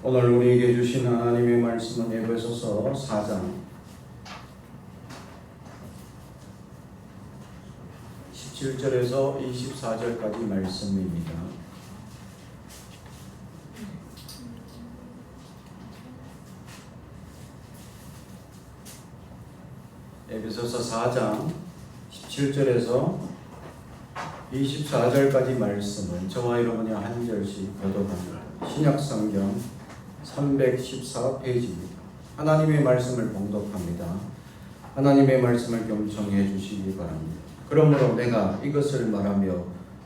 오늘 우리에게 주신 하나님의 말씀은 에베소서 4장 17절에서 24절까지 말씀입니다. 에베소서 4장 17절에서 24절까지 말씀은 저와 여러분이 한 절씩 교독합니다. 신약성경 314페이지입니다. 하나님의 말씀을 봉독합니다. 하나님의 말씀을 경청해 주시기 바랍니다. 그러므로 내가 이것을 말하며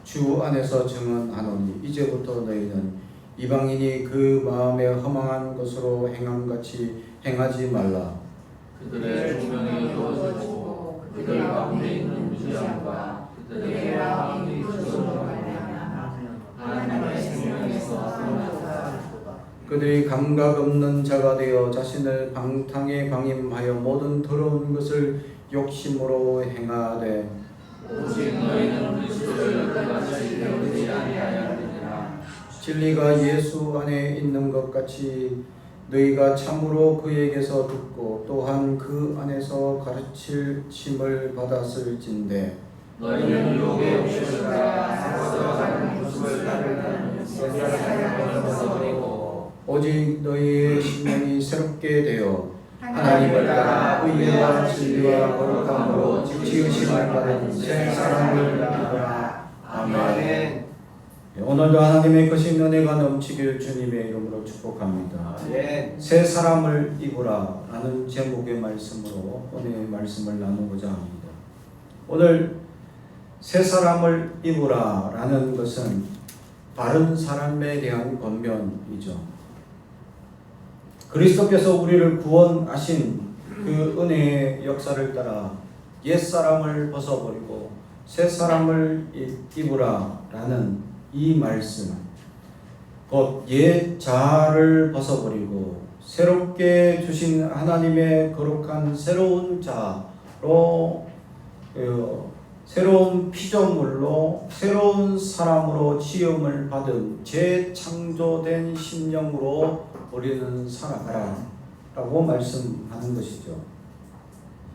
주 안에서 증언하노니 이제부터 너희는 이방인이 그 마음에 허망한 것으로 행함같이 행하지 말라. 그들의 종명이 이루어지고 그들 가운데 있는 무지함과 그들의 마음이 부조로 말미암아 하나님의 생명에서 떠나도다. 그들이 감각 없는 자가 되어 자신을 방탕에 방임하여 모든 더러운 것을 욕심으로 행하되 오직 너희는 그리스도를 그같이 배우지 아니하였느니라. 진리가 예수 안에 있는 것 같이 너희가 참으로 그에게서 듣고 또한 그 안에서 가르침을 받았을진대 너희는 유혹의 욕심과 앞서가는 모습을 따르는 옛사람을 벗어버리고 오직 너희의 심령이 새롭게 되어 하나님을 따라 의와 진리와 거룩함으로 지으심을 받은 새 사람을 입으라. 아멘. 오늘도 하나님의 크신 은혜가 넘치길 주님의 이름으로 축복합니다. 새 사람을 입으라 라는 제목의 말씀으로 오늘의 말씀을 나누고자 합니다. 오늘 새 사람을 입으라 라는 것은 바른 사람에 대한 권면이죠. 그리스도께서 우리를 구원하신 그 은혜의 역사를 따라 옛사람을 벗어버리고 새사람을 입으라 라는 이 말씀, 곧 옛 자아를 벗어버리고 새롭게 주신 하나님의 거룩한 새로운 자로 새로운 피조물로 새로운 사람으로 지음을 받은 재창조된 심령으로 우리는 살아가라 라고 말씀하는 것이죠.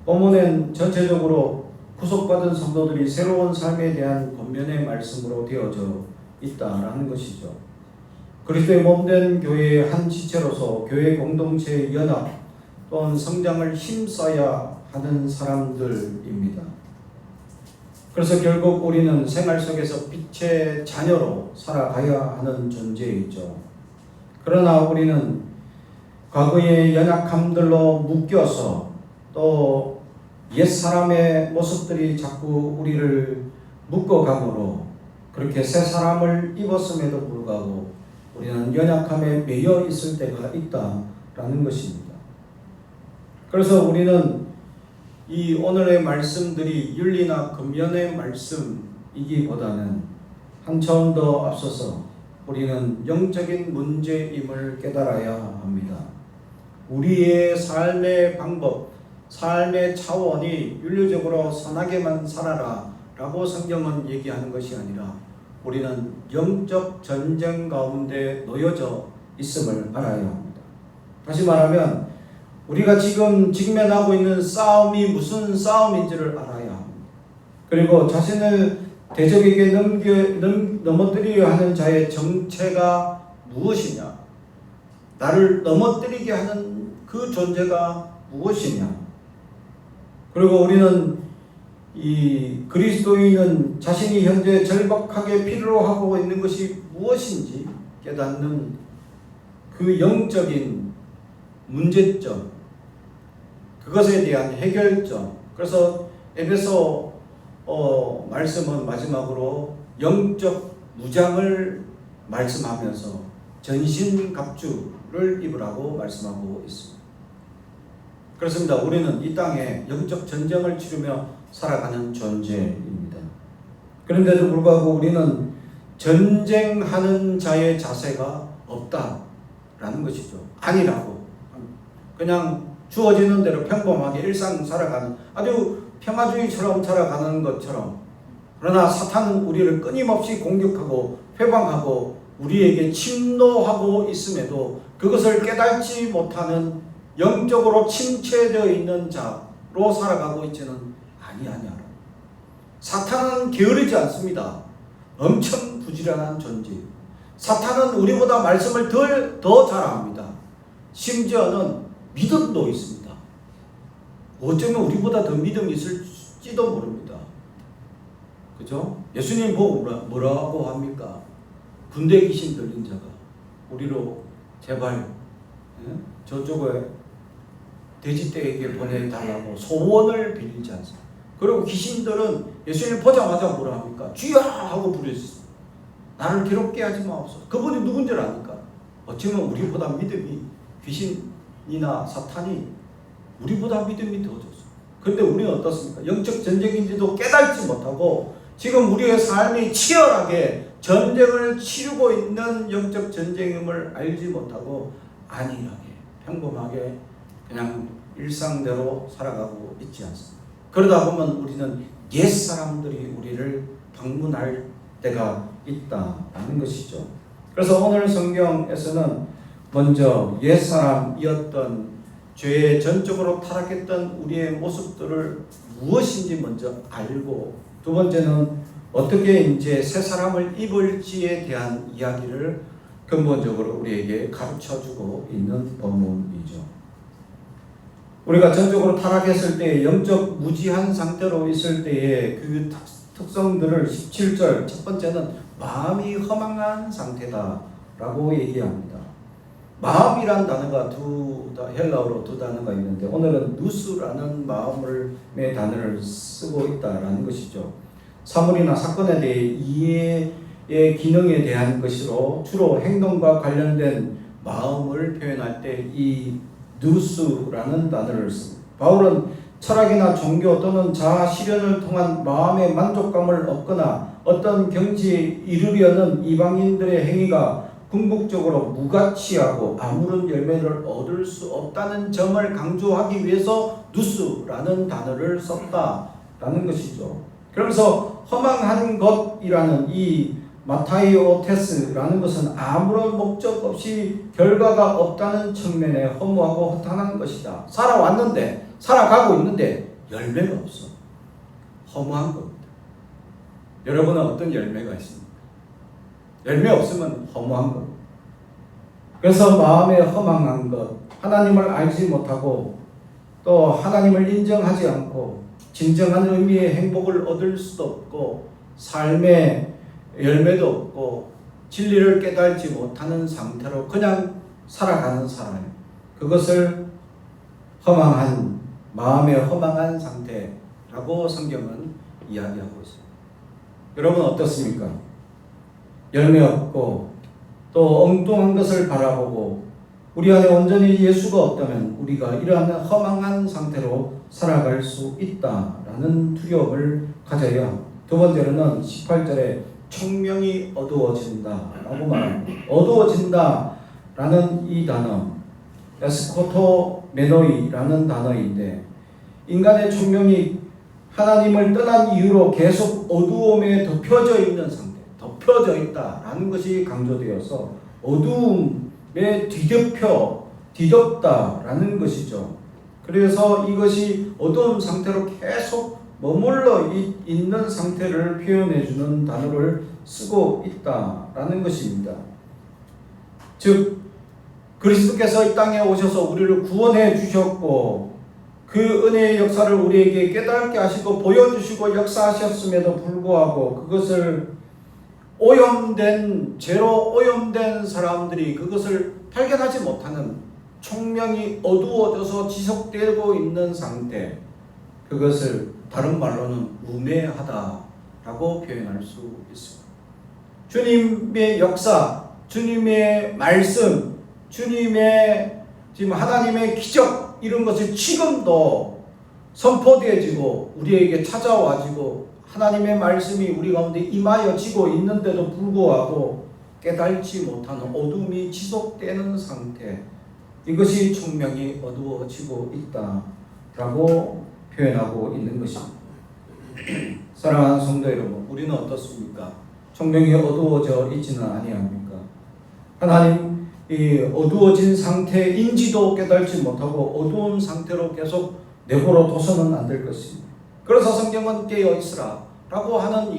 본문엔 전체적으로 구속받은 성도들이 새로운 삶에 대한 권면의 말씀으로 되어져 있다라는 것이죠. 그리스도의 몸된 교회의 한 지체로서 교회 공동체의 연합 또는 성장을 힘써야 하는 사람들입니다. 그래서 결국 우리는 생활 속에서 빛의 자녀로 살아가야 하는 존재이죠. 그러나 우리는 과거의 연약함들로 묶여서 또 옛사람의 모습들이 자꾸 우리를 묶어가므로 그렇게 새 사람을 입었음에도 불구하고 우리는 연약함에 매여 있을 때가 있다라는 것입니다. 그래서 우리는 이 오늘의 말씀들이 윤리나 금연의 말씀이기보다는 한 차원 더 앞서서 우리는 영적인 문제임을 깨달아야 합니다. 우리의 삶의 방법, 삶의 차원이 윤리적으로 선하게만 살아라 라고 성경은 얘기하는 것이 아니라 우리는 영적 전쟁 가운데 놓여져 있음을 알아야 합니다. 다시 말하면 우리가 지금 직면하고 있는 싸움이 무슨 싸움인지를 알아야 합니다. 그리고 자신을 대적에게 넘어뜨리려 하는 자의 정체가 무엇이냐, 나를 넘어뜨리게 하는 그 존재가 무엇이냐, 그리고 우리는 이 그리스도인은 자신이 현재 절박하게 필요로 하고 있는 것이 무엇인지 깨닫는 그 영적인 문제점, 그것에 대한 해결점. 그래서 에베소 말씀은 마지막으로 영적 무장을 말씀하면서 전신갑주를 입으라고 말씀하고 있습니다. 그렇습니다. 우리는 이 땅에 영적 전쟁을 치르며 살아가는 존재입니다. 그런데도 불구하고 우리는 전쟁하는 자의 자세가 없다라는 것이죠. 아니라고. 그냥 주어지는 대로 평범하게 일상 살아가는 아주 평화주의처럼 살아가는 것처럼, 그러나 사탄은 우리를 끊임없이 공격하고 회방하고 우리에게 침노하고 있음에도 그것을 깨닫지 못하는 영적으로 침체되어 있는 자로 살아가고 있지는 아니하냐. 사탄은 게으르지 않습니다. 엄청 부지런한 존재. 사탄은 우리보다 말씀을 더 잘 압니다. 심지어는 믿음도 있습니다. 어쩌면 우리보다 더 믿음이 있을지도 모릅니다. 그죠? 예수님 보고 뭐라고 합니까? 군대 귀신 들린 자가 우리로 제발 저쪽에 돼지떼에게 보내달라고 소원을 빌리지 않습니다. 그리고 귀신들은 예수님 보자마자 뭐라 합니까? 주여! 하고 부르셨어요. 나를 괴롭게 하지 마옵소서. 그분이 누군지 아니까. 어쩌면 우리보다 믿음이, 귀신이나 사탄이 우리보다 믿음이 더 좋습니다. 그런데 우리는 어떻습니까? 영적 전쟁인지도 깨닫지 못하고 지금 우리의 삶이 치열하게 전쟁을 치르고 있는 영적 전쟁임을 알지 못하고 안일하게 평범하게 그냥 일상대로 살아가고 있지 않습니다. 그러다 보면 우리는 옛사람들이 우리를 방문할 때가 있다라는 것이죠. 그래서 오늘 성경에서는 먼저 옛사람이었던 죄에 전적으로 타락했던 우리의 모습들을 무엇인지 먼저 알고, 두 번째는 어떻게 이제 새 사람을 입을지에 대한 이야기를 근본적으로 우리에게 가르쳐주고 있는 본문이죠. 우리가 전적으로 타락했을 때 영적 무지한 상태로 있을 때의 그 특성들을 17절 첫 번째는 마음이 허망한 상태다라고 얘기합니다. 마음이란 단어가 헬라어로 두 단어가 있는데 오늘은 누스라는 마음의 단어를 쓰고 있다라는 것이죠. 사물이나 사건에 대해 이해의 기능에 대한 것으로 주로 행동과 관련된 마음을 표현할 때 이 누스라는 단어를 씁니다. 바울은 철학이나 종교 또는 자아 실현을 통한 마음의 만족감을 얻거나 어떤 경지에 이르려는 이방인들의 행위가 궁극적으로 무가치하고 아무런 열매를 얻을 수 없다는 점을 강조하기 위해서 누스라는 단어를 썼다라는 것이죠. 그러면서 허망한 것이라는 이 마타이오테스라는 것은 아무런 목적 없이 결과가 없다는 측면에 허무하고 허탄한 것이다. 살아왔는데, 살아가고 있는데 열매가 없어. 허무한 겁니다. 여러분은 어떤 열매가 있습니까? 열매 없으면 허무한 겁니다. 그래서 마음에 허망한 것, 하나님을 알지 못하고 또 하나님을 인정하지 않고 진정한 의미의 행복을 얻을 수도 없고 삶에 열매도 없고 진리를 깨달지 못하는 상태로 그냥 살아가는 사람, 그것을 허망한, 마음의 허망한 상태라고 성경은 이야기하고 있습니다. 여러분 어떻습니까? 열매 없고 또 엉뚱한 것을 바라보고 우리 안에 온전히 예수가 없다면 우리가 이러한 허망한 상태로 살아갈 수 있다라는 두려움을 가져야 합니다. 두 번째로는 18절에 총명이 어두워진다라고 말합니다. 어두워진다라는 이 단어, 에스코토메노이라는 단어인데 인간의 총명이 하나님을 떠난 이후로 계속 어두움에 덮여져 있는 상태, 덮여져 있다라는 것이 강조되어서 어두움에 뒤덮다라는 것이죠. 그래서 이것이 어두운 상태로 계속 머물러 있는 상태를 표현해주는 단어를 쓰고 있다라는 것입니다. 즉 그리스도께서 이 땅에 오셔서 우리를 구원해 주셨고 그 은혜의 역사를 우리에게 깨닫게 하시고 보여주시고 역사하셨음에도 불구하고 그것을 죄로 오염된 사람들이 그것을 발견하지 못하는 총명이 어두워져서 지속되고 있는 상태, 그것을 다른 말로는 우매하다라고 표현할 수 있습니다. 주님의 역사, 주님의 말씀, 주님의 지금 하나님의 기적 이런 것이 지금도 선포되어지고 우리에게 찾아와지고 하나님의 말씀이 우리 가운데 임하여지고 있는데도 불구하고 깨달지 못하는 어둠이 지속되는 상태, 이것이 총명이 어두워지고 있다라고 표현하고 있는 것입니다. 사랑하는 성도 여러분, 우리는 어떻습니까? 총명이 어두워져 있지는 아니합니까? 하나님 이 어두워진 상태인지도 깨닫지 못하고 어두운 상태로 계속 내버려 둬서는 안 될 것입니다. 그래서 성경은 깨어 있으라 라고 하는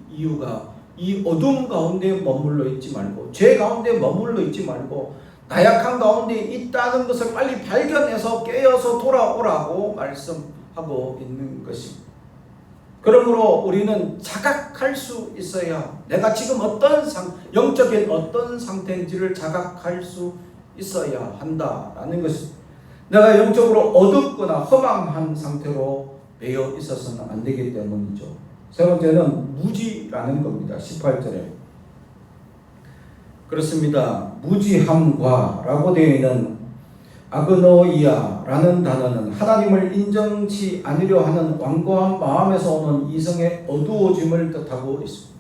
이유가 이 어둠 가운데 머물러 있지 말고 죄 가운데 머물러 있지 말고 나약한 가운데 있다는 것을 빨리 발견해서 깨어서 돌아오라고 말씀하고 있는 것입니다. 그러므로 우리는 자각할 수 있어야 내가 지금 영적인 어떤 상태인지를 자각할 수 있어야 한다라는 것입니다. 내가 영적으로 어둡거나 허망한 상태로 매여 있어서는 안 되기 때문이죠. 세 번째는 무지라는 겁니다. 18절에 그렇습니다. 무지함과 라고 되어 있는 아그노이아라는 단어는 하나님을 인정치 않으려 하는 완고한 마음에서 오는 이성의 어두워짐을 뜻하고 있습니다.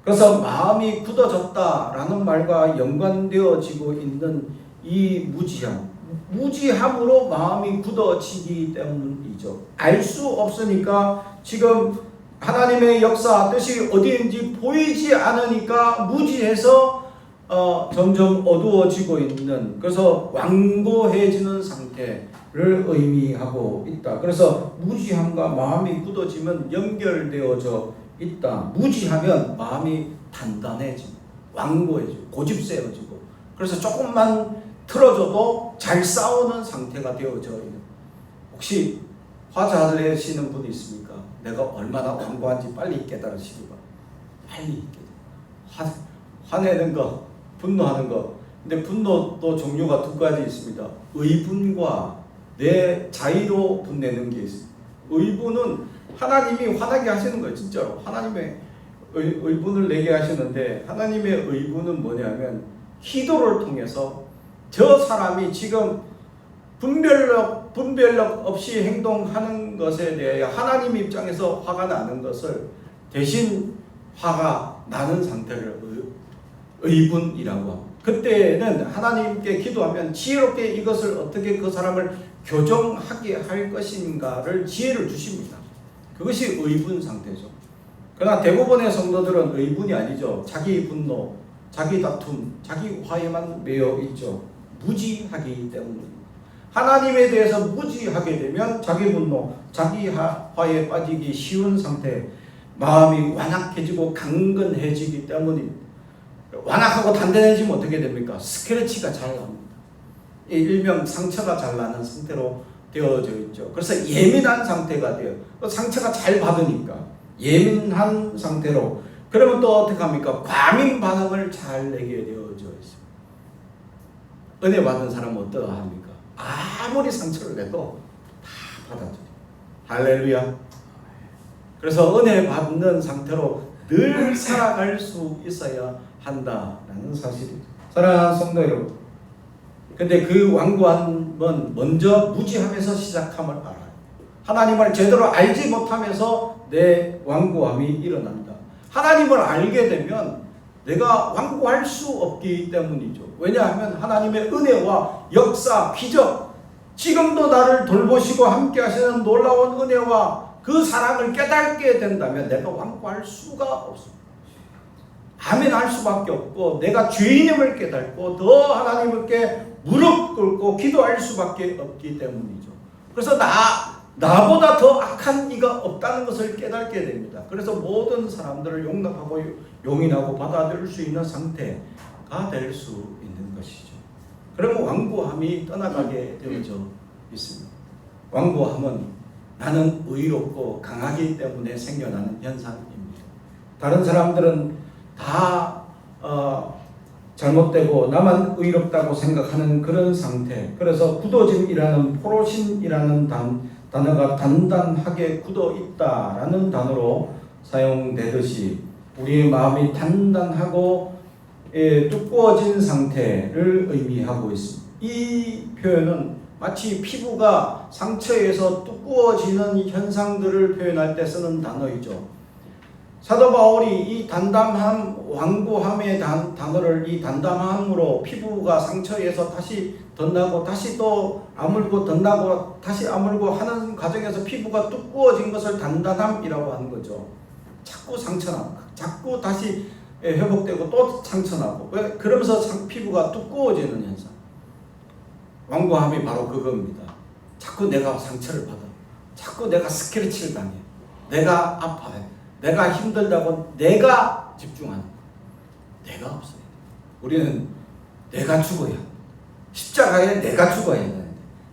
그래서 마음이 굳어졌다라는 말과 연관되어지고 있는 이 무지함으로 마음이 굳어지기 때문이죠. 알 수 없으니까 지금 하나님의 역사 뜻이 어디인지 보이지 않으니까 무지해서 점점 어두워지고 있는, 그래서 완고해지는 상태를 의미하고 있다. 그래서 무지함과 마음이 굳어지면 연결되어져 있다. 무지하면 마음이 단단해지고 완고해지고 고집세워지고, 그래서 조금만 틀어져도 잘 싸우는 상태가 되어져 있는. 혹시 화자 내시는 분이 있습니까? 내가 얼마나 완고한지 빨리 깨달으시기 바랍니다. 빨리 화내는 거, 분노하는 거. 근데 분노도 종류가 두 가지 있습니다. 의분과 내 자의로 분내는 게 있습니다. 의분은 하나님이 화나게 하시는 거예요. 진짜로 하나님의 의분을 내게 하시는데, 하나님의 의분은 뭐냐면 기도를 통해서 저 사람이 지금 분별력 없이 행동하는 것에 대해 하나님 입장에서 화가 나는 것을 대신 화가 나는 상태를 의분이라고 합니다. 그때는 하나님께 기도하면 지혜롭게 이것을 어떻게 그 사람을 교정하게 할 것인가를 지혜를 주십니다. 그것이 의분 상태죠. 그러나 대부분의 성도들은 의분이 아니죠. 자기 분노, 자기 다툼, 자기 화에만 매여 있죠. 무지하기 때문입니다. 하나님에 대해서 무지하게 되면 자기 분노, 자기 화에 빠지기 쉬운 상태, 마음이 완악해지고 강건해지기 때문입니다. 완악하고 단단해지면 어떻게 됩니까? 스크래치가 잘 납니다. 일명 상처가 잘 나는 상태로 되어져 있죠. 그래서 예민한 상태가 돼요. 상처가 잘 받으니까 예민한 상태로. 그러면 또 어떻게 합니까? 과민 반응을 잘 내게 되어져 있습니다. 은혜 받은 사람은 어떠합니까? 아무리 상처를 내도 다 받아줘요. 할렐루야. 그래서 은혜 받는 상태로 늘 살아갈 수 있어야 한다라는 사실이죠. 사랑하는 성도 여러분, 근데 그 완고함은 먼저 무지함에서 시작함을 알아요. 하나님을 제대로 알지 못하면서 내 완고함이 일어난다. 하나님을 알게 되면 내가 완고할 수 없기 때문이죠. 왜냐하면 하나님의 은혜와 역사, 기적, 지금도 나를 돌보시고 함께 하시는 놀라운 은혜와 그 사랑을 깨닫게 된다면 내가 완고할 수가 없습니다. 아멘할 수밖에 없고, 내가 죄인임을 깨닫고 더 하나님께 무릎 꿇고 기도할 수밖에 없기 때문이죠. 그래서 나보다 더 악한 이가 없다는 것을 깨닫게 됩니다. 그래서 모든 사람들을 용납하고 용인하고 받아들일 수 있는 상태가 될 수 있는 것이죠. 그러면 완고함이 떠나가게 되어져 있습니다. 완고함은 나는 의롭고 강하기 때문에 생겨나는 현상입니다. 다른 사람들은 다 잘못되고 나만 의롭다고 생각하는 그런 상태. 그래서 굳어짐이라는, 포로심이라는 단어가 단단하게 굳어 있다라는 단어로 사용되듯이 우리의 마음이 단단하고 두꺼워진 상태를 의미하고 있습니다. 이 표현은 마치 피부가 상처에서 두꺼워지는 현상들을 표현할 때 쓰는 단어이죠. 사도 바울이 이 단단함, 완고함의 단어를 이 단단함으로 피부가 상처에서 다시 덧나고 다시 또 아물고 덧나고 다시 아물고 하는 과정에서 피부가 두꺼워진 것을 단단함이라고 하는 거죠. 자꾸 상처나 자꾸 다시 회복되고 또 상처나고 그러면서 피부가 두꺼워지는 현상. 완고함이 바로 그겁니다. 자꾸 내가 상처를 받아. 자꾸 내가 스크래치를 당해. 내가 아파해. 내가 힘들다고 내가 집중하는. 내가 없어요. 우리는 내가 죽어야. 십자가에 내가 죽어야 되는데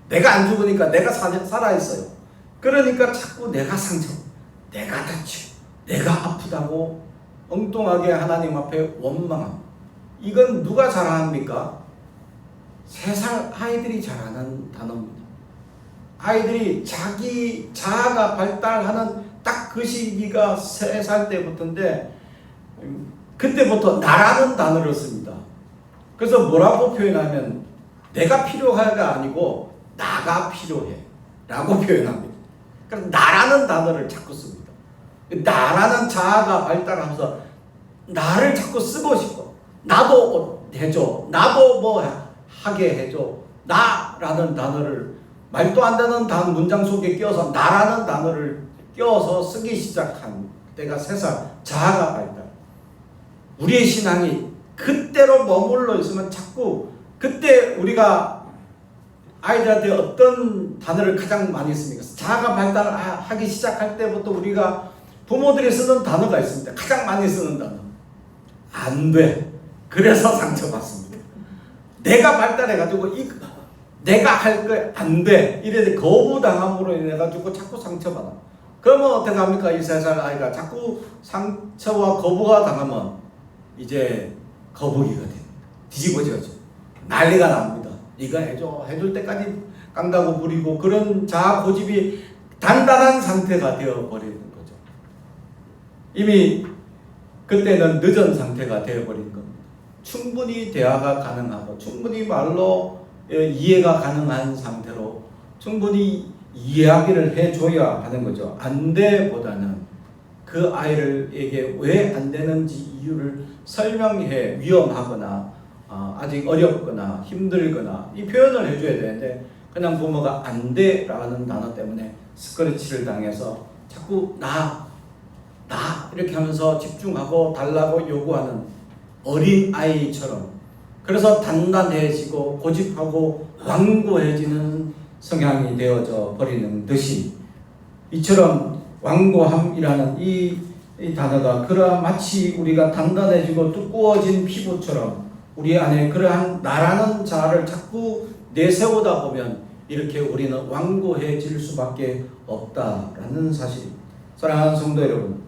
내가 안 죽으니까 내가 살아있어요. 그러니까 자꾸 내가 상처, 내가 다치고 내가 아프다고 엉뚱하게 하나님 앞에 원망함. 이건 누가 자랑합니까? 3살 아이들이 잘하는 단어입니다. 아이들이 자기 자아가 발달하는 딱 그 시기가 3살 때부터인데 그때부터 나라는 단어를 씁니다. 그래서 뭐라고 표현하면 내가 필요해가 아니고 나가 필요해 라고 표현합니다. 그래서 나라는 단어를 자꾸 씁니다. 나라는 자아가 발달하면서 나를 자꾸 쓰고 싶어. 나도 해줘. 나도 뭐 하게 해줘. 나라는 단어를 말도 안 되는 문장 속에 끼워서 나라는 단어를 끼워서 쓰기 시작한 때가 3살 자아가 발달. 우리의 신앙이 그때로 머물러 있으면 자꾸 그때 우리가 아이들한테 어떤 단어를 가장 많이 씁니까? 자아가 발달하기 시작할 때부터 우리가 부모들이 쓰는 단어가 있습니다. 가장 많이 쓰는 단어. 안 돼. 그래서 상처받습니다. 내가 발달해가지고 내가 할 거 안 돼. 이래 거부당함으로 인해가지고 자꾸 상처받아. 그러면 어떻게 합니까? 이 3살 아이가 자꾸 상처와 거부가 당하면 이제 거북이가 됩니다. 뒤집어져죠. 난리가 납니다. 네가 해줘. 해줄 때까지 깡다고 부리고 그런 자아 고집이 단단한 상태가 되어버리는 거죠. 이미 그때는 늦은 상태가 되어버린 겁니다. 충분히 대화가 가능하고 충분히 말로 이해가 가능한 상태로 충분히 이야기를 해줘야 하는 거죠. 안 돼보다는 그 아이에게 왜 안 되는지 이유를 설명해. 위험하거나 아직 어렵거나 힘들거나 이 표현을 해줘야 되는데 그냥 부모가 안 돼라는 단어 때문에 스크래치를 당해서 자꾸 나 이렇게 하면서 집중하고 달라고 요구하는 어린 아이처럼, 그래서 단단해지고 고집하고 완고해지는 성향이 되어져 버리는 듯이, 이처럼 완고함이라는 이 단어가 그러한 마치 우리가 단단해지고 두꺼워진 피부처럼 우리 안에 그러한 나라는 자아를 자꾸 내세우다 보면 이렇게 우리는 완고해질 수밖에 없다라는 사실입니다. 사랑하는 성도 여러분,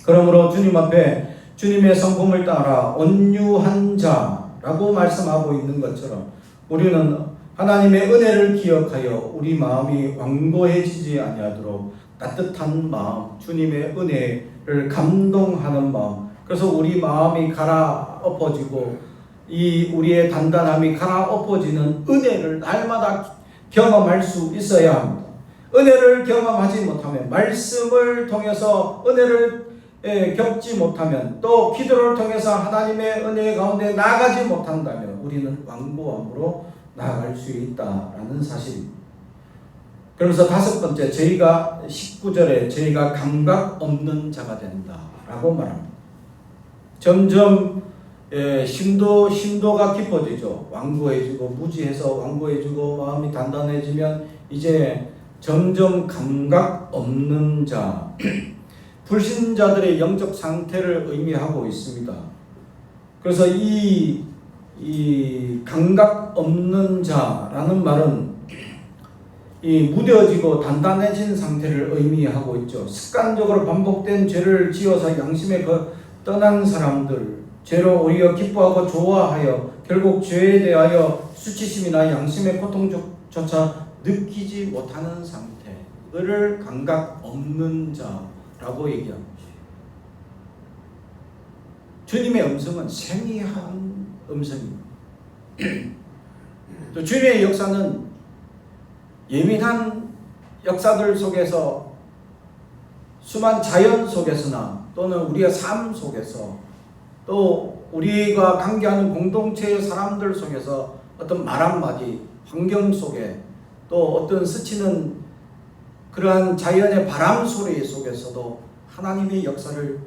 그러므로 주님 앞에 주님의 성품을 따라 온유한 자라고 말씀하고 있는 것처럼 우리는 하나님의 은혜를 기억하여 우리 마음이 완고해지지 아니하도록 따뜻한 마음, 주님의 은혜를 감동하는 마음, 그래서 우리 마음이 갈아엎어지고 이 우리의 단단함이 갈아엎어지는 은혜를 날마다 경험할 수 있어야 합니다. 은혜를 경험하지 못하면, 말씀을 통해서 은혜를 겪지 못하면, 또 기도를 통해서 하나님의 은혜 가운데 나아가지 못한다면 우리는 완고함으로 나아갈 수 있다라는 사실입니다. 그러면서 5번째, 저희가 19절에 저희가 감각 없는 자가 된다라고 말합니다. 점점 심도가 깊어지죠. 완고해지고 무지해서 완고해지고 마음이 단단해지면 이제 점점 감각 없는 자, 불신자들의 영적 상태를 의미하고 있습니다. 그래서 이 감각 없는 자라는 말은 이 무뎌지고 단단해진 상태를 의미하고 있죠. 습관적으로 반복된 죄를 지어서 양심에 떠난 사람들, 죄로 오히려 기뻐하고 좋아하여 결국 죄에 대하여 수치심이나 양심의 고통조차 느끼지 못하는 상태를 감각 없는 자라고 얘기합니다. 주님의 음성은 생이한 음성입니다. 또 주님의 역사는 예민한 역사들 속에서, 수많은 자연 속에서나 또는 우리의 삶 속에서, 또 우리가 관계하는 공동체의 사람들 속에서 어떤 말 한마디, 환경 속에, 또 어떤 스치는 그러한 자연의 바람 소리 속에서도 하나님의 역사를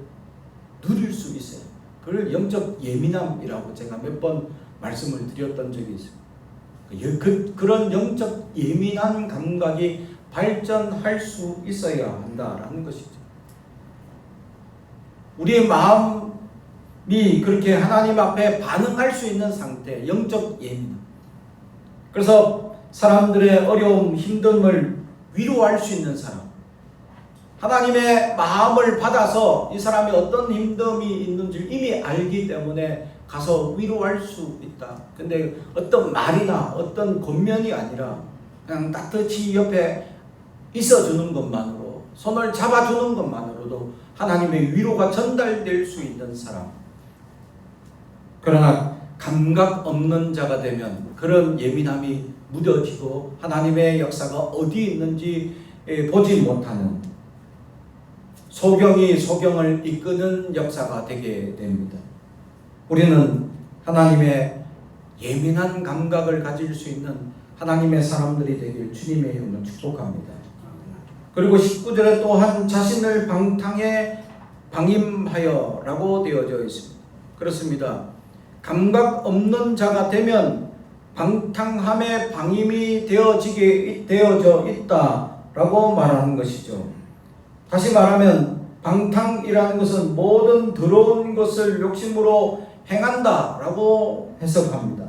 누릴 수 있어요. 그걸 영적 예민함이라고 제가 몇 번 말씀을 드렸던 적이 있습니다. 그런 영적 예민한 감각이 발전할 수 있어야 한다라는 것이죠. 우리의 마음이 그렇게 하나님 앞에 반응할 수 있는 상태, 영적 예민함. 그래서 사람들의 어려움, 힘듦을 위로할 수 있는 사람, 하나님의 마음을 받아서 이 사람이 어떤 힘듦이 있는지 이미 알기 때문에 가서 위로할 수 있다. 근데 어떤 말이나 어떤 권면이 아니라 그냥 따뜻히 옆에 있어주는 것만으로, 손을 잡아주는 것만으로도 하나님의 위로가 전달될 수 있는 사람. 그러나 감각 없는 자가 되면 그런 예민함이 무뎌지고 하나님의 역사가 어디 있는지 보지 못하는, 소경이 소경을 이끄는 역사가 되게 됩니다. 우리는 하나님의 예민한 감각을 가질 수 있는 하나님의 사람들이 되길 주님의 이름으로 축복합니다. 그리고 19절에 또한 자신을 방탕에 방임하여 라고 되어져 있습니다. 그렇습니다. 감각 없는 자가 되면 방탕함에 방임이 되어져 있다라고 말하는 것이죠. 다시 말하면 방탕이라는 것은 모든 더러운 것을 욕심으로 행한다라고 해석합니다.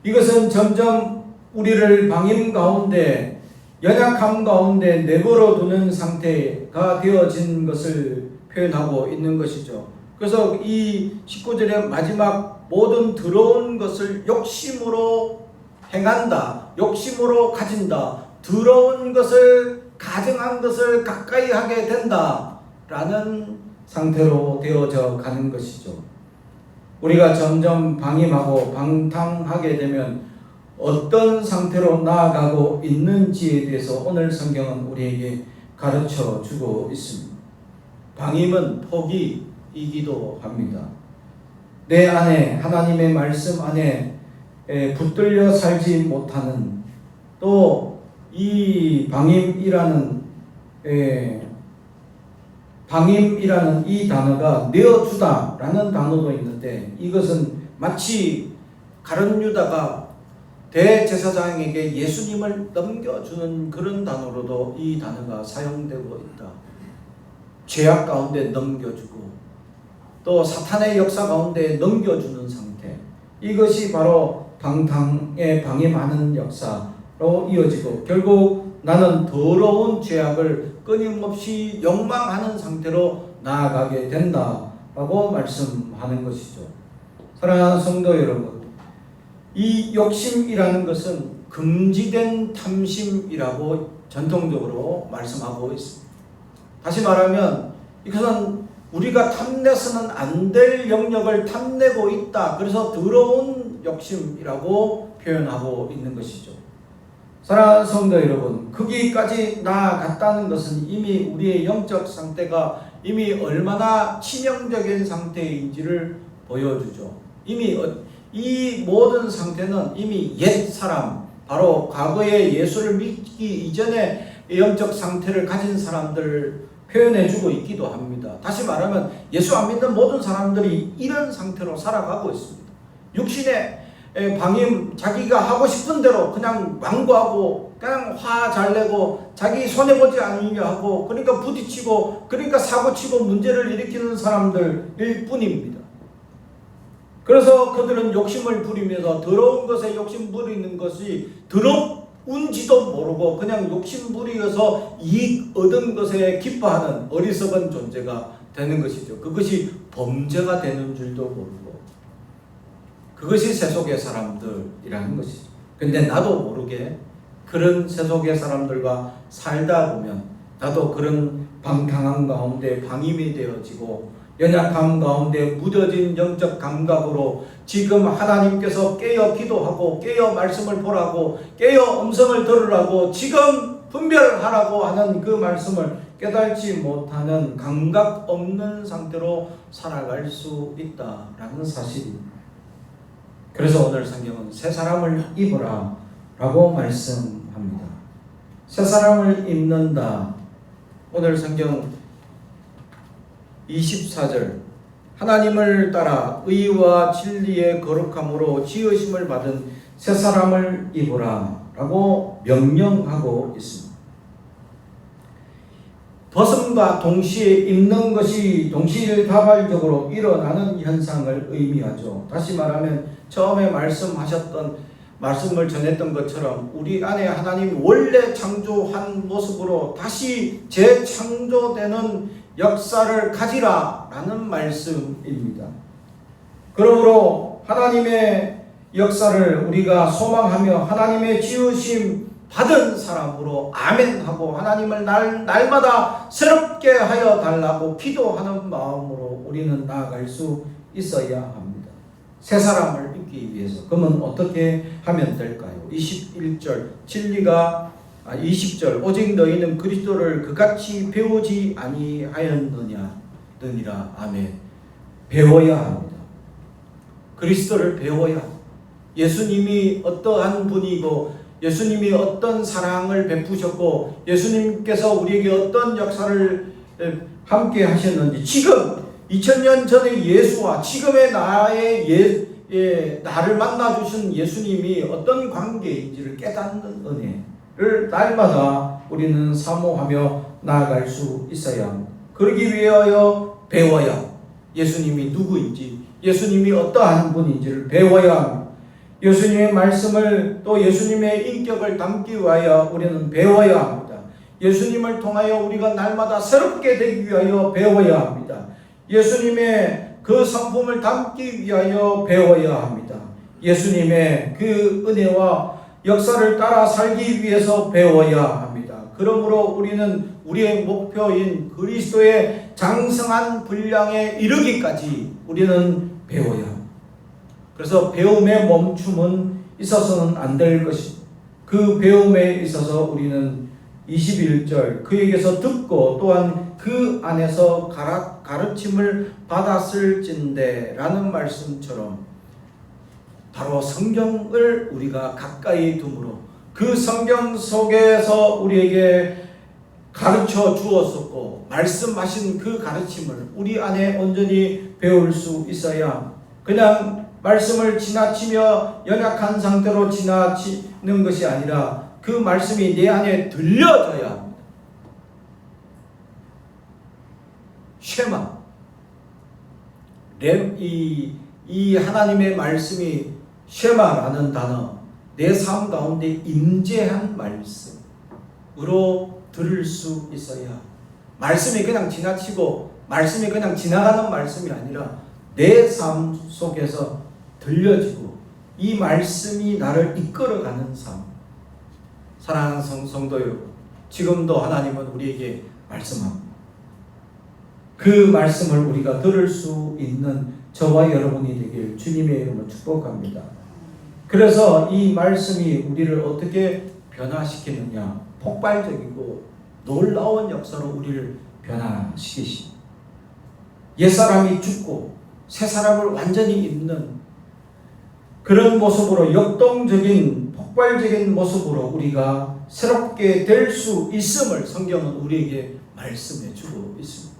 이것은 점점 우리를 방임 가운데, 연약함 가운데 내버려 두는 상태가 되어진 것을 표현하고 있는 것이죠. 그래서 이 19절의 마지막 모든 더러운 것을 욕심으로 행한다, 욕심으로 가진다, 더러운 것을, 가증한 것을 가까이 하게 된다 라는 상태로 되어져 가는 것이죠. 우리가 점점 방임하고 방탕하게 되면 어떤 상태로 나아가고 있는지에 대해서 오늘 성경은 우리에게 가르쳐 주고 있습니다. 방임은 포기이기도 합니다. 내 안에, 하나님의 말씀 안에 붙들려 살지 못하는, 또 이 방임이라는 이 단어가 내어주다라는 단어도 있는데, 이것은 마치 가룟 유다가 대제사장에게 예수님을 넘겨주는 그런 단어로도 이 단어가 사용되고 있다. 죄악 가운데 넘겨주고 또 사탄의 역사 가운데 넘겨주는 상태, 이것이 바로 방탕에 방임하는 역사로 이어지고 결국 나는 더러운 죄악을 끊임없이 욕망하는 상태로 나아가게 된다라고 말씀하는 것이죠. 사랑하는 성도 여러분, 이 욕심이라는 것은 금지된 탐심이라고 전통적으로 말씀하고 있습니다. 다시 말하면 이것은 우리가 탐내서는 안 될 영역을 탐내고 있다. 그래서 더러운 욕심이라고 표현하고 있는 것이죠. 사랑하는 성도 여러분, 거기까지 나아갔다는 것은 이미 우리의 영적 상태가 이미 얼마나 치명적인 상태인지를 보여주죠. 이미 이 모든 상태는 이미 옛 사람, 바로 과거에 예수를 믿기 이전에 영적 상태를 가진 사람들을 표현해주고 있기도 합니다. 다시 말하면 예수 안 믿는 모든 사람들이 이런 상태로 살아가고 있습니다. 육신의 방임, 자기가 하고 싶은 대로 그냥 완고하고 그냥 화 잘 내고 자기 손해보지 않으려 하고, 그러니까 부딪히고 그러니까 사고치고 문제를 일으키는 사람들일 뿐입니다. 그래서 그들은 욕심을 부리면서 더러운 것에 욕심 부리는 것이 더러운지도 모르고 그냥 욕심 부리어서 이익 얻은 것에 기뻐하는 어리석은 존재가 되는 것이죠. 그것이 범죄가 되는 줄도 모르고, 그것이 세속의 사람들이라는 것이죠. 근데 나도 모르게 그런 세속의 사람들과 살다 보면 나도 그런 방탕한 가운데 방임이 되어지고 연약함 가운데 무뎌진 영적 감각으로 지금 하나님께서 깨어 기도하고 깨어 말씀을 보라고 깨어 음성을 들으라고 지금 분별하라고 하는 그 말씀을 깨달지 못하는 감각 없는 상태로 살아갈 수 있다라는 사실입니다. 그래서 오늘 성경은 새 사람을 입으라 라고 말씀합니다. 새 사람을 입는다. 오늘 성경 24절 하나님을 따라 의와 진리의 거룩함으로 지으심을 받은 새 사람을 입으라 라고 명령하고 있습니다. 벗음과 동시에 입는 것이 동시다발적으로 일어나는 현상을 의미하죠. 다시 말하면 처음에 말씀을 전했던 것처럼 우리 안에 하나님 원래 창조한 모습으로 다시 재창조되는 역사를 가지라 라는 말씀입니다. 그러므로 하나님의 역사를 우리가 소망하며 하나님의 지으심 받은 사람으로 아멘하고 하나님을 날마다 새롭게 하여 달라고 기도하는 마음으로 우리는 나아갈 수 있어야 합니다. 새 사람을 입기 위해서. 그러면 어떻게 하면 될까요? 21절 20절 오직 너희는 그리스도를 그같이 배우지 아니하였느니라. 아멘. 배워야 합니다. 그리스도를 배워야 합니다. 예수님이 어떠한 분이고 예수님이 어떤 사랑을 베푸셨고 예수님께서 우리에게 어떤 역사를 함께 하셨는지 지금 2000년 전의 예수와 지금의 나를 만나주신 예수님이 어떤 관계인지를 깨닫는 은혜를 날마다 우리는 사모하며 나아갈 수 있어야 합니다. 그러기 위하여 배워야 예수님이 누구인지 예수님이 어떠한 분인지를 배워야 합니다. 예수님의 말씀을 또 예수님의 인격을 담기 위하여 우리는 배워야 합니다. 예수님을 통하여 우리가 날마다 새롭게 되기 위하여 배워야 합니다. 예수님의 그 성품을 담기 위하여 배워야 합니다. 예수님의 그 은혜와 역사를 따라 살기 위해서 배워야 합니다. 그러므로 우리는 우리의 목표인 그리스도의 장성한 분량에 이르기까지 우리는 배워야 합니다. 그래서 배움의 멈춤은 있어서는 안 될 것입니다. 그 배움에 있어서 우리는 21절 그에게서 듣고 또한 그 안에서 가르침을 받았을진대 라는 말씀처럼 바로 성경을 우리가 가까이 둠으로 그 성경 속에서 우리에게 가르쳐 주었었고 말씀하신 그 가르침을 우리 안에 온전히 배울 수 있어야 그냥 말씀을 지나치며 연약한 상태로 지나치는 것이 아니라 그 말씀이 내 안에 들려져야 합니다. 쉐마 이 하나님의 말씀이 쉐마라는 단어 내 삶 가운데 임재한 말씀으로 들을 수 있어야 말씀이 그냥 지나치고 말씀이 그냥 지나가는 말씀이 아니라 내 삶 속에서 들려지고 이 말씀이 나를 이끌어가는 삶. 사랑하는 성도 여러분, 지금도 하나님은 우리에게 말씀합니다. 그 말씀을 우리가 들을 수 있는 저와 여러분이 되길 주님의 이름으로 축복합니다. 그래서 이 말씀이 우리를 어떻게 변화시키느냐, 폭발적이고 놀라운 역사로 우리를 변화시키십니다. 옛사람이 죽고 새 사람을 완전히 입는 그런 모습으로 역동적인 폭발적인 모습으로 우리가 새롭게 될 수 있음을 성경은 우리에게 말씀해 주고 있습니다.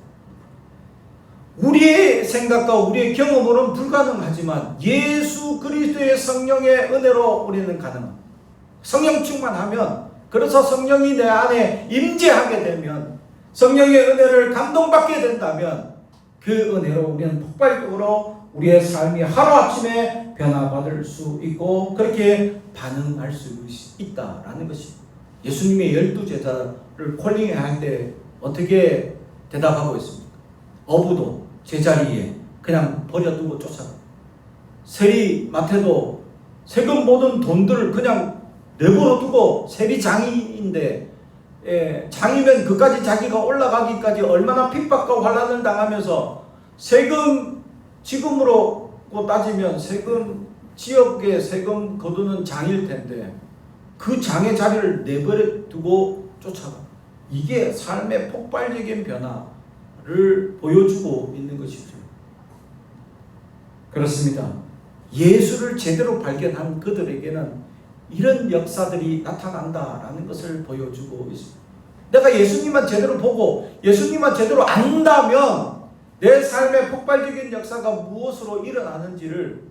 우리의 생각과 우리의 경험으로는 불가능하지만 예수 그리스도의 성령의 은혜로 우리는 가능합니다. 성령 충만하면 그래서 성령이 내 안에 임재하게 되면 성령의 은혜를 감동받게 된다면 그 은혜로 우리는 폭발적으로 우리의 삶이 하루아침에 변화받을 수 있고 그렇게 반응할 수 있다라는 것입니다. 예수님의 12제자를 콜링할 때 어떻게 대답하고 있습니까? 어부도 제자리에 그냥 버려두고 쫓아가. 세리마태도 세금 모든 돈들을 그냥 내버려두고 세리장인데 장이면 그까지 자기가 올라가기까지 얼마나 핍박과 환난을 당하면서 세금 지금으로 따지면 세금 지역에 세금 거두는 장일 텐데 그 장의 자리를 내버려두고 쫓아가. 이게 삶의 폭발적인 변화를 보여주고 있는 것이죠. 그렇습니다. 예수를 제대로 발견한 그들에게는 이런 역사들이 나타난다라는 것을 보여주고 있습니다. 내가 예수님만 제대로 보고 예수님만 제대로 안다면 내 삶의 폭발적인 역사가 무엇으로 일어나는지를,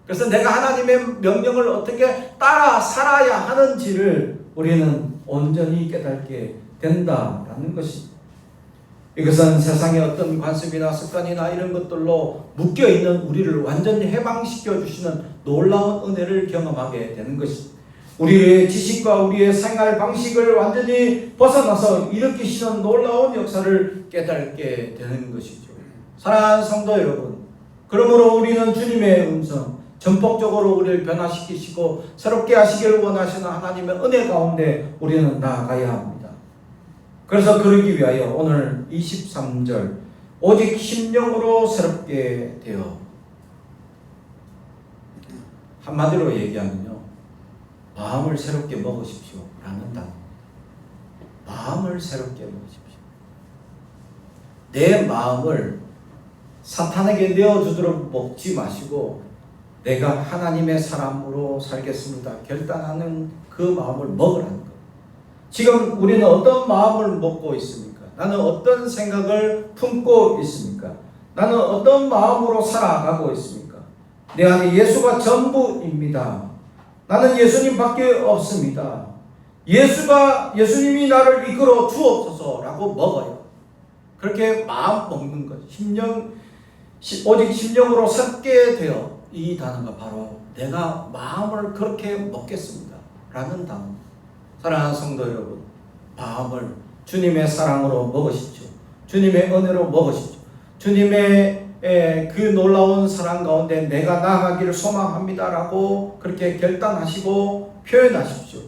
그래서 내가 하나님의 명령을 어떻게 따라 살아야 하는지를 우리는 온전히 깨닫게 된다라는 것입니다. 이것은 세상의 어떤 관습이나 습관이나 이런 것들로 묶여있는 우리를 완전히 해방시켜 주시는 놀라운 은혜를 경험하게 되는 것입니다. 우리의 지식과 우리의 생활 방식을 완전히 벗어나서 일으키시는 놀라운 역사를 깨닫게 되는 것이죠. 사랑하는 성도 여러분, 그러므로 우리는 주님의 음성, 전폭적으로 우리를 변화시키시고 새롭게 하시기를 원하시는 하나님의 은혜 가운데 우리는 나아가야 합니다. 그래서 그러기 위하여 오늘 23절 오직 심령으로 새롭게 되어, 한마디로 얘기하면요, 마음을 새롭게 먹으십시오 라는 단어. 마음을 새롭게 먹으십시오. 내 마음을 사탄에게 내어주도록 먹지 마시고 내가 하나님의 사람으로 살겠습니다 결단하는 그 마음을 먹으라는 것. 지금 우리는 어떤 마음을 먹고 있습니까? 나는 어떤 생각을 품고 있습니까? 나는 어떤 마음으로 살아가고 있습니까? 내 안에 예수가 전부입니다. 나는 예수님밖에 없습니다. 예수님이 나를 이끌어 주옵소서라고 먹어요. 그렇게 마음 먹는 것, 오직 심령으로 새롭게 되어, 이 단어가 바로 내가 마음을 그렇게 먹겠습니다 라는 단어. 사랑하는 성도 여러분, 마음을 주님의 사랑으로 먹으십시오. 주님의 은혜로 먹으십시오. 주님의 그 놀라운 사랑 가운데 내가 나아가기를 소망합니다라고 그렇게 결단하시고 표현하십시오.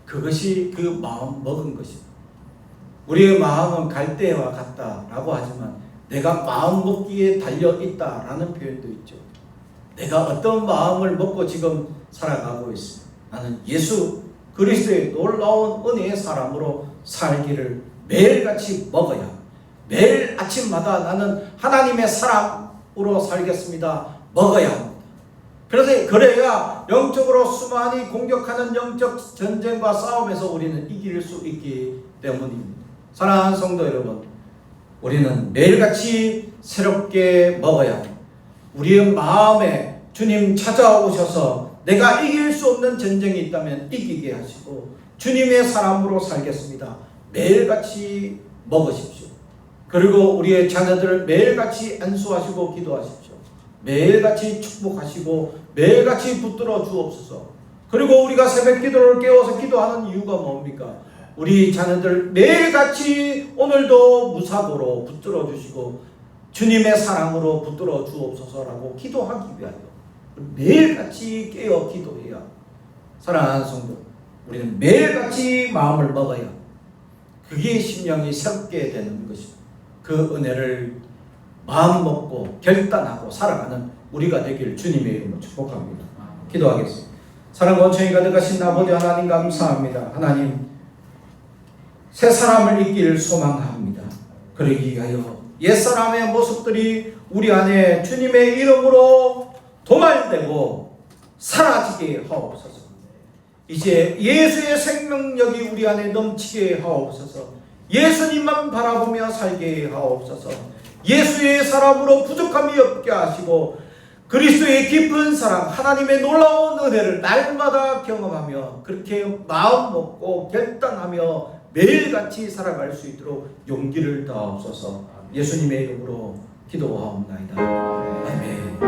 그것이 그 마음 먹은 것입니다. 우리의 마음은 갈대와 같다라고 하지만 내가 마음 먹기에 달려있다라는 표현도 있죠. 내가 어떤 마음을 먹고 지금 살아가고 있습니다. 나는 예수 그리스도의 놀라운 은혜의 사람으로 살기를 매일같이 먹어야, 매일 아침마다 나는 하나님의 사람으로 살겠습니다 먹어야 합니다. 그래야 영적으로 수많이 공격하는 영적 전쟁과 싸움에서 우리는 이길 수 있기 때문입니다. 사랑하는 성도 여러분, 우리는 매일같이 새롭게 먹어야 합니다. 우리의 마음에 주님 찾아오셔서 내가 이길 수 없는 전쟁이 있다면 이기게 하시고 주님의 사람으로 살겠습니다 매일같이 먹으십시오. 그리고 우리의 자녀들을 매일같이 안수하시고 기도하십시오. 매일같이 축복하시고 매일같이 붙들어 주옵소서. 그리고 우리가 새벽 기도를 깨워서 기도하는 이유가 뭡니까? 우리 자녀들 매일같이 오늘도 무사고로 붙들어 주시고 주님의 사랑으로 붙들어 주옵소서라고 기도하기 위하여 매일같이 깨어 기도해야. 사랑하는 성도, 우리는 매일같이 마음을 먹어야 그게 심령이 새롭게 되는 것입니다. 그 은혜를 마음 먹고 결단하고 살아가는 우리가 되길 주님의 이름으로 축복합니다. 기도하겠습니다. 사랑 원천이 가득하신 아버지 하나님 감사합니다. 하나님, 새 사람을 있기를 소망합니다. 그러기 위하여 옛사람의 모습들이 우리 안에 주님의 이름으로 도말되고 사라지게 하옵소서. 이제 예수의 생명력이 우리 안에 넘치게 하옵소서. 예수님만 바라보며 살게 하옵소서. 예수의 사람으로 부족함이 없게 하시고 그리스도의 깊은 사랑, 하나님의 놀라운 은혜를 날마다 경험하며 그렇게 마음 먹고 결단하며 매일같이 살아갈 수 있도록 용기를 다하옵소서. 예수님의 이름으로 기도하옵나이다. 아멘.